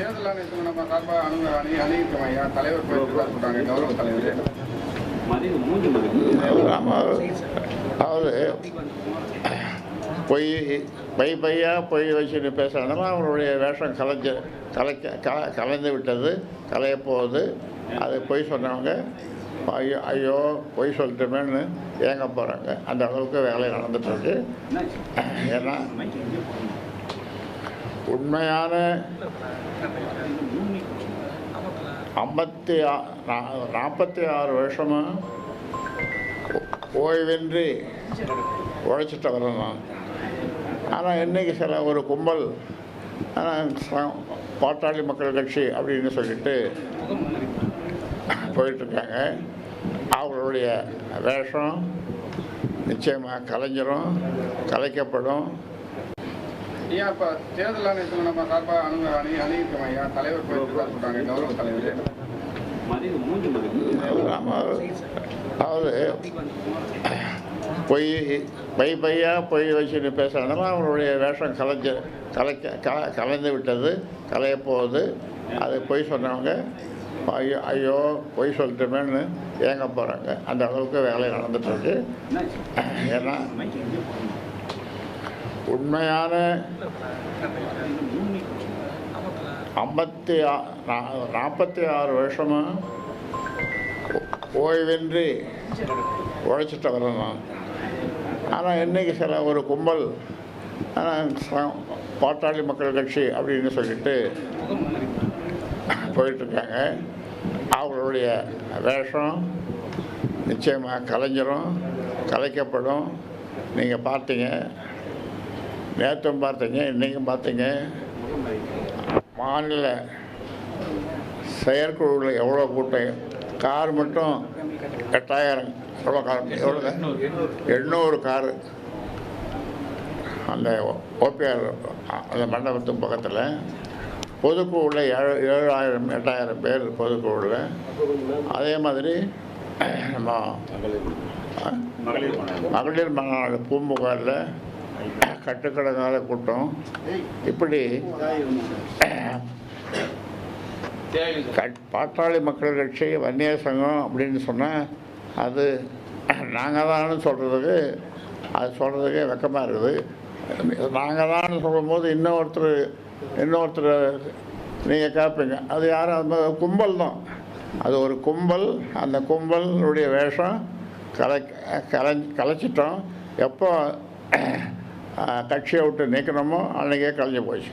தேர்தல் ஆணையத்தில் நம்ம சார்பாக அணிவிக்கிறோம் ஐயா. தலைவர் போயிருக்கிறதா சொல்றாங்க, கௌரவ தலைவர். அதாவது பையா பொய் வச்சுட்டு பேசுறதுனால அவங்களுடைய வேஷம் கலைந்து விட்டது, கலையப்போகுது. அது பொய் சொன்னவங்க ஐயோ பொய் சொல்லிட்டோமேன்னு ஏங்க போகிறாங்க. அந்த அளவுக்கு வேலை நடந்துட்டுருக்கு. ஏன்னா உண்மையான 46 வருஷமாக ஓய்வின்றி உழைச்சிட்டவர்கள் நான். ஆனால் இன்றைக்கி சில ஒரு கும்பல் பாட்டாளி மக்கள் கட்சி அப்படின்னு சொல்லிட்டு போயிட்டுருக்காங்க. அவங்களுடைய வேஷம் நிச்சயமாக கலைக்கப்படும். ஐயா, இப்போ தேர்தல் ஆணையத்தில் நம்ம சார்பாக அணிவிக்கிறோம் ஐயா. தலைவர் போயிருக்கிறதா சொல்றாங்க, கௌரவ தலைவர். அதாவது பையா பொய் வச்சுட்டு பேசுறதுனால அவங்களுடைய வேஷம் கலைந்து விட்டது, கலையப்போகுது. அது பொய் சொன்னவங்க ஐயோ பொய் சொல்லிட்டோமேன்னு ஏங்க போகிறாங்க. அந்த அளவுக்கு வேலை நடந்துட்டுருக்கு. ஏன்னா உண்மையான 46 வருஷமாக ஓய்வின்றி உழைச்சிட்டவர்கள் நான். ஆனால் இன்றைக்கி சில ஒரு கும்பல் பாட்டாளி மக்கள் கட்சி அப்படின்னு சொல்லிட்டு போயிட்டுருக்காங்க. அவங்களுடைய வேஷம் நிச்சயமாக கலைக்கப்படும். நீங்கள் பார்த்தீங்க, நேற்றும் பார்த்தீங்க, இன்றைக்கும் பார்த்தீங்க. மாநில செயற்குழுவில் எவ்வளோ கூட்டம், கார் மட்டும் 8000, எவ்வளோ கார், எவ்வளோங்க 800 காரு அந்த ஓபிஆர் அந்த மண்டபத்துக்கு பக்கத்தில். பொதுக்குழுவில் 7000 8000 பேர் பொதுக்குழுவில். அதே மாதிரி நம்ம மகளிர் மாநாடு பூம்புகாரில் கட்டுக்கடங்காத கூட்டம். இப்படி பாட்டாளி மக்கள் கட்சி வன்னியர் சங்கம் அப்படின்னு சொன்னால் அது நாங்கள் தான் சொல்கிறதுக்கு வெக்கமாக இருக்குது. நாங்கள் தான் சொல்லும்போது இன்னொருத்தர் நீங்கள் கேட்பீங்க, அது யாரும் அந்த கும்பல் தான். அது ஒரு கும்பல். அந்த கும்பலுடைய வேஷம் கலைச்சிட்டோம். எப்போ கட்சியை விட்டு நீக்கணுமோ அன்றைக்கே கலைஞ்சு போச்சு.